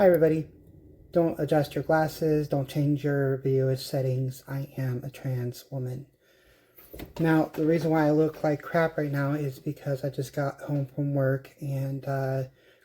Hi everybody. Don't adjust your glasses, don't change your video settings. I am a trans woman. Now, the reason why I look like crap right now is because I just got home from work and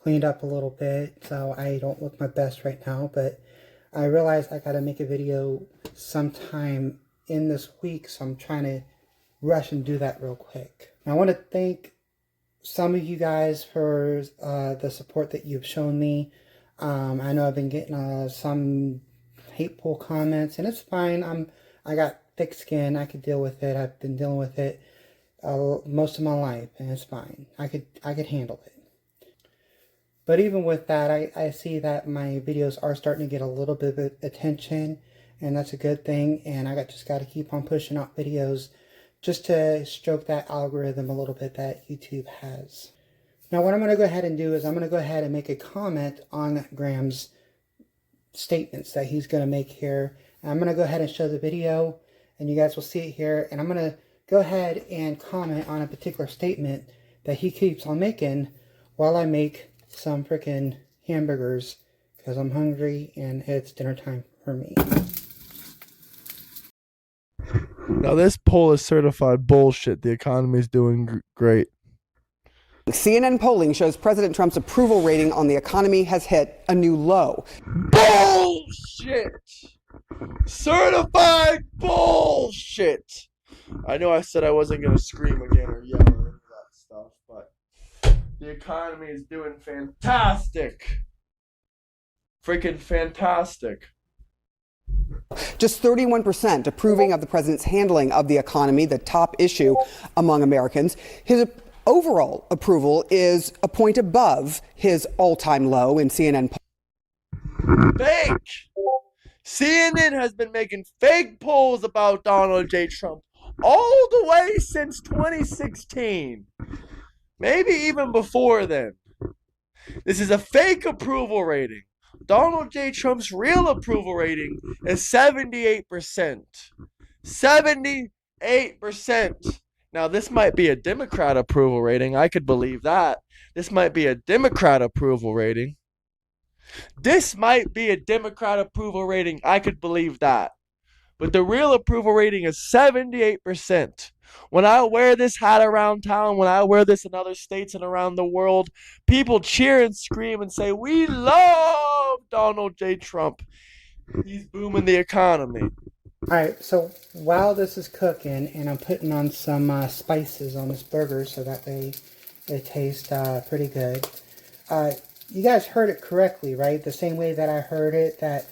cleaned up a little bit, so I don't look my best right now, but I realized I gotta make a video sometime in this week, so I'm trying to rush and do that real quick. Now, I want to thank some of you guys for the support that you've shown me. I know I've been getting some hateful comments, and it's fine. I got thick skin. I could deal with it. I've been dealing with it most of my life, and it's fine. I could handle it. But even with that, I see that my videos are starting to get a little bit of attention, and that's a good thing. And I just got to keep on pushing out videos just to stroke that algorithm a little bit that YouTube has. Now, what I'm going to go ahead and do is I'm going to go ahead and make a comment on Graham's statements that he's going to make here. And I'm going to go ahead and show the video, and you guys will see it here. And I'm going to go ahead and comment on a particular statement that he keeps on making while I make some freaking hamburgers because I'm hungry and it's dinner time for me. Now, this poll is certified bullshit. The economy is doing great. CNN polling shows President Trump's approval rating on the economy has hit a new low. Bullshit! Certified bullshit! I know I said I wasn't going to scream again or yell or any of that stuff, but the economy is doing fantastic. Freaking fantastic. Just 31% approving of the president's handling of the economy, the top issue among Americans. His overall approval is a point above his all-time low in CNN. Fake! CNN has been making fake polls about Donald J. Trump all the way since 2016. Maybe even before then. This is a fake approval rating. Donald J. Trump's real approval rating is 78%. 78%. Now, this might be a Democrat approval rating. I could believe that. This might be a Democrat approval rating. This might be a Democrat approval rating. I could believe that. But the real approval rating is 78%. When I wear this hat around town, when I wear this in other states and around the world, people cheer and scream and say, "We love Donald J. Trump. He's booming the economy." Alright, so while this is cooking, and I'm putting on some spices on this burger so that they taste pretty good. You guys heard it correctly, right? The same way that I heard it, that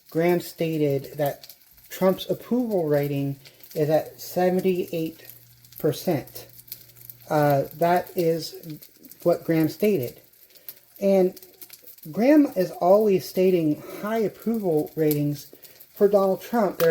Graham stated that Trump's approval rating is at 78%. That is what Graham stated. And Graham is always stating high approval ratings for Donald Trump.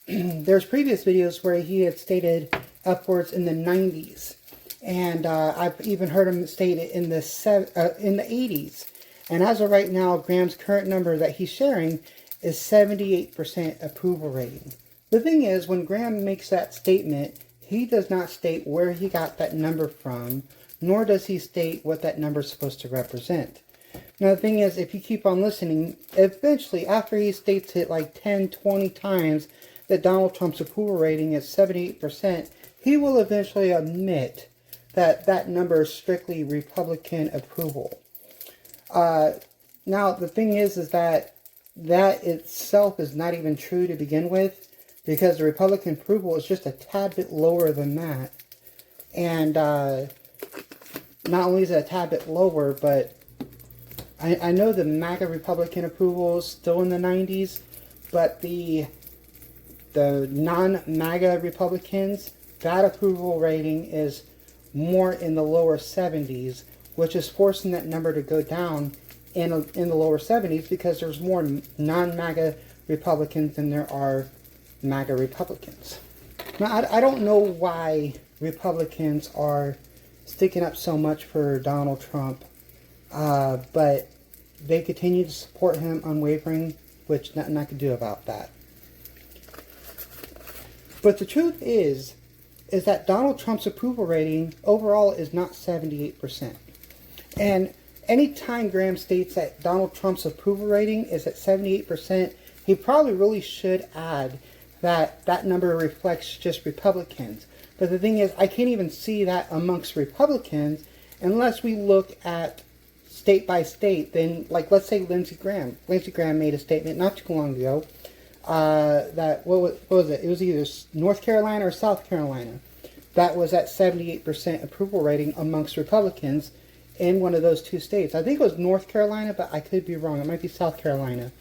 There's previous videos where he had stated upwards in the 90s. And I've even heard him state it in the 80s. And as of right now, Graham's current number that he's sharing is 78% approval rating. The thing is, when Graham makes that statement, he does not state where he got that number from, nor does he state what that number is supposed to represent. Now, the thing is, if you keep on listening, eventually, after he states it like 10, 20 times that Donald Trump's approval rating is 78%, he will eventually admit that that number is strictly Republican approval. Now, the thing is that itself is not even true to begin with, because the Republican approval is just a tad bit lower than that. And not only is it a tad bit lower, but I know the Maga Republican approval is still in the 90s, but the non-Maga Republicans, that approval rating is more in the lower 70s, which is forcing that number to go down in the lower 70s because there's more non-MAGA Republicans than there are MAGA Republicans. Now, I don't know why Republicans are sticking up so much for Donald Trump, but they continue to support him unwavering, which nothing I can do about that. But the truth is that Donald Trump's approval rating overall is not 78%. And anytime Graham states that Donald Trump's approval rating is at 78%, he probably really should add that that number reflects just Republicans. But the thing is, I can't even see that amongst Republicans unless we look at state by state. Then, like, let's say Lindsey Graham. Lindsey Graham made a statement not too long ago that, what was it? It was either North Carolina or South Carolina. That was at 78% approval rating amongst Republicans in one of those two states. I think it was North Carolina, but I could be wrong. It might be South Carolina.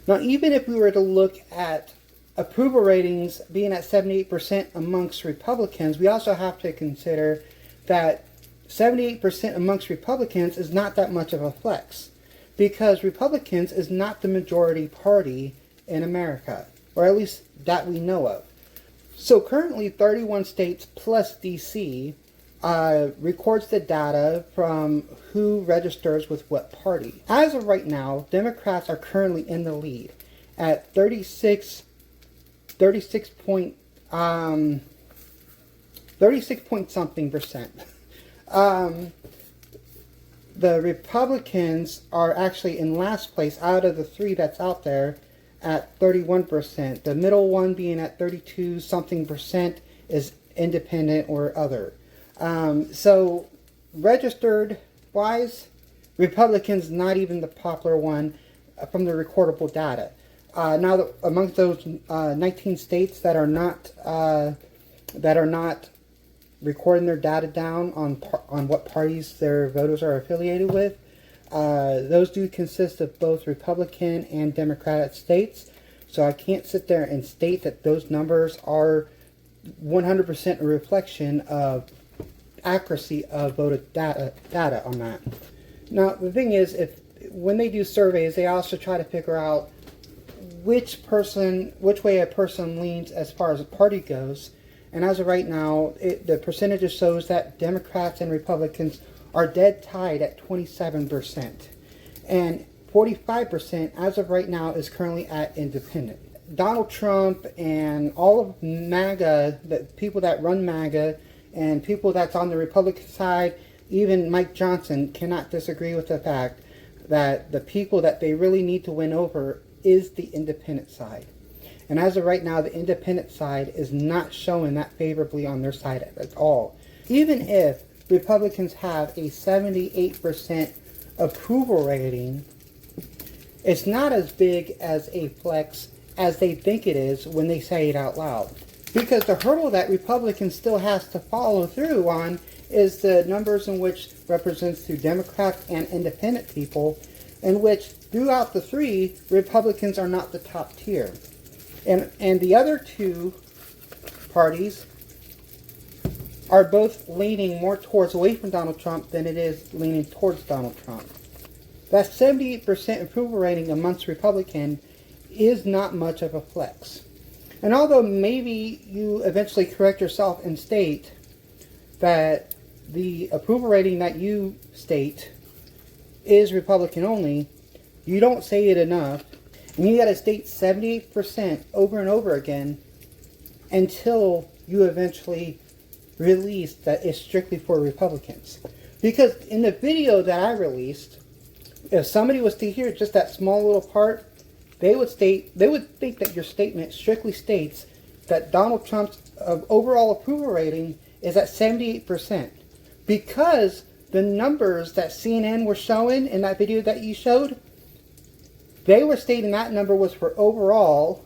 Now, even if we were to look at approval ratings being at 78% amongst Republicans, we also have to consider that 78% amongst Republicans is not that much of a flex, because Republicans is not the majority party in America, or at least that we know of. So currently 31 states plus DC records the data from who registers with what party. As of right now, Democrats are currently in the lead at 36 point something percent. The Republicans are actually in last place out of the three that's out there at 31%. The middle one being at 32 something percent is independent or other. So registered wise, Republicans not even the popular one from the recordable data. Now, amongst those 19 states that are not recording their data down on what parties their voters are affiliated with, those do consist of both Republican and Democratic states. So I can't sit there and state that those numbers are 100% a reflection of accuracy of voted data on that. Now, the thing is, when they do surveys, they also try to figure out which way a person leans as far as a party goes. And as of right now, the percentages shows that Democrats and Republicans are dead tied at 27%. And 45% as of right now is currently at independent. Donald Trump and all of MAGA, the people that run MAGA, and people that's on the Republican side, even Mike Johnson, cannot disagree with the fact that the people that they really need to win over is the independent side. And as of right now, the independent side is not showing that favorably on their side at all. Even if Republicans have a 78% approval rating, it's not as big as a flex as they think it is when they say it out loud. Because the hurdle that Republicans still has to follow through on is the numbers in which represents through Democrats and independent people, in which throughout the three, Republicans are not the top tier. And the other two parties are both leaning more towards away from Donald Trump than it is leaning towards Donald Trump. That 78% approval rating amongst Republicans is not much of a flex. And although maybe you eventually correct yourself and state that the approval rating that you state is Republican only, you don't say it enough. And you got to state 78% over and over again until you eventually release that it's strictly for Republicans. Because in the video that I released, if somebody was to hear just that small little part, they would think that your statement strictly states that Donald Trump's overall approval rating is at 78%. Because the numbers that CNN were showing in that video that you showed, they were stating that number was for overall,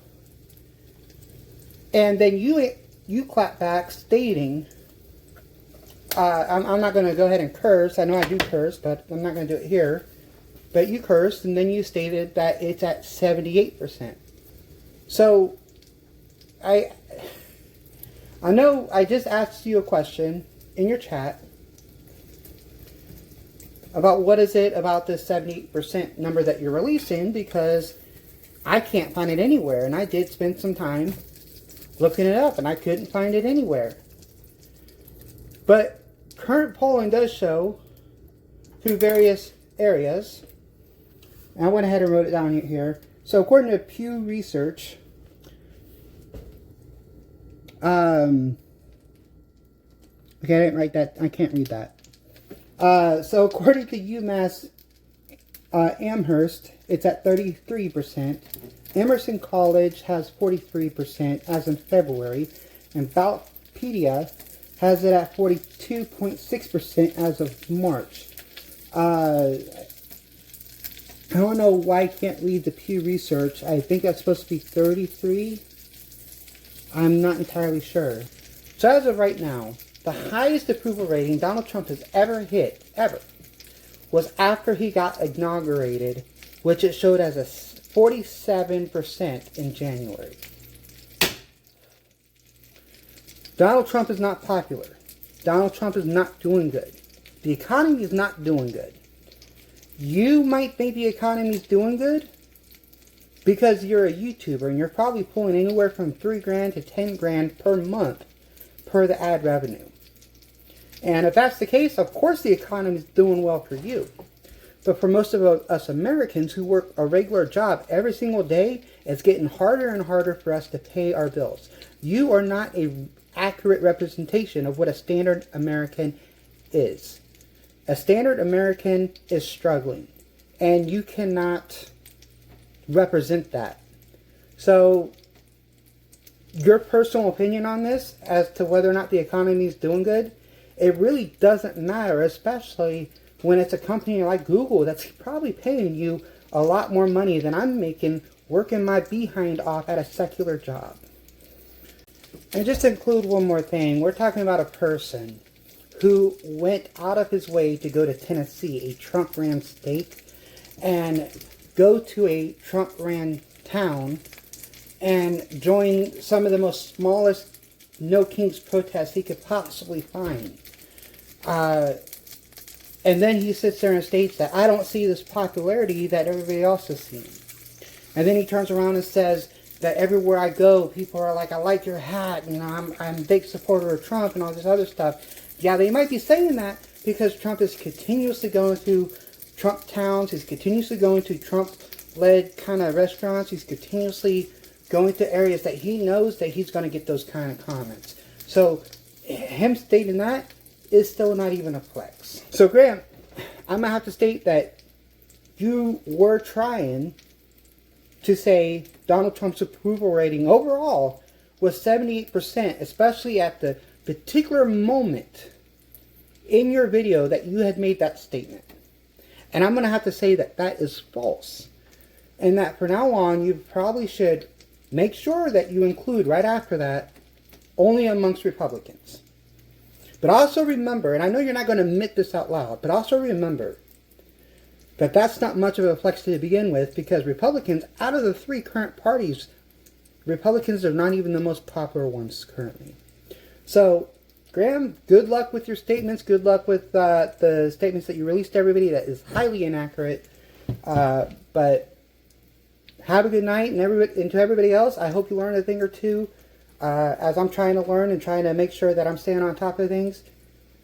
and then you clap back stating, I'm not going to go ahead and curse. I know I do curse, but I'm not going to do it here. But you cursed, and then you stated that it's at 78%. So, I know I just asked you a question in your chat about what is it about this 78% number that you're releasing, because I can't find it anywhere. And I did spend some time looking it up, and I couldn't find it anywhere. But current polling does show through various areas, and I went ahead and wrote it down here. So according to Pew Research, okay, I didn't write that. I can't read that. So according to UMass Amherst, it's at 33%. Emerson College has 43% as in February. And Ballotpedia has it at 42.6% as of March. I don't know why I can't read the Pew Research. I think that's supposed to be 33. I'm not entirely sure. So as of right now, the highest approval rating Donald Trump has ever hit, ever, was after he got inaugurated, which it showed as a 47% in January. Donald Trump is not popular. Donald Trump is not doing good. The economy is not doing good. You might think the economy is doing good because you're a YouTuber and you're probably pulling anywhere from $3,000 to $10,000 per month per the ad revenue. And if that's the case, of course the economy is doing well for you. But for most of us Americans who work a regular job every single day, it's getting harder and harder for us to pay our bills. You are not an accurate representation of what a standard American is. A standard American is struggling, and you cannot represent that. So, your personal opinion on this as to whether or not the economy is doing good, it really doesn't matter, especially when it's a company like Google that's probably paying you a lot more money than I'm making working my behind off at a secular job. And just to include one more thing, we're talking about a person who went out of his way to go to Tennessee, a Trump-ran state, and go to a Trump-ran town and join some of the most smallest No Kings protests he could possibly find. And then he sits there and states that I don't see this popularity that everybody else is seeing. And then he turns around and says that everywhere I go, people are like, I like your hat, and I'm a big supporter of Trump and all this other stuff. Yeah, they might be saying that because Trump is continuously going to Trump towns. He's continuously going to Trump-led kind of restaurants. He's continuously going to areas that he knows that he's going to get those kind of comments. So, him stating that is still not even a flex. So, Graham, I'm going to have to state that you were trying to say Donald Trump's approval rating overall was 78%, especially at the particular moment in your video that you had made that statement. And I'm going to have to say that that is false. And that from now on, you probably should make sure that you include right after that only amongst Republicans. But also remember, and I know you're not going to admit this out loud, but also remember that that's not much of a flex to begin with, because Republicans, out of the three current parties, Republicans are not even the most popular ones currently. So, Graham, good luck with your statements. Good luck with the statements that you released to everybody. That is highly inaccurate. But have a good night, and to everybody else, I hope you learned a thing or two as I'm trying to learn and trying to make sure that I'm staying on top of things.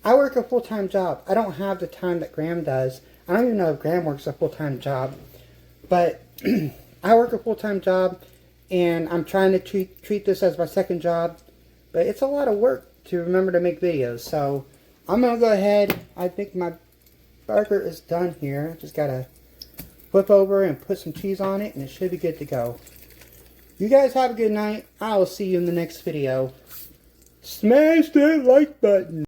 I work a full-time job. I don't have the time that Graham does. I don't even know if Graham works a full-time job. But I work a full-time job, and I'm trying to treat this as my second job. But it's a lot of work to remember to make videos. So I'm going to go ahead. I think my burger is done here. Just got to flip over and put some cheese on it, and it should be good to go. You guys have a good night. I will see you in the next video. Smash that like button.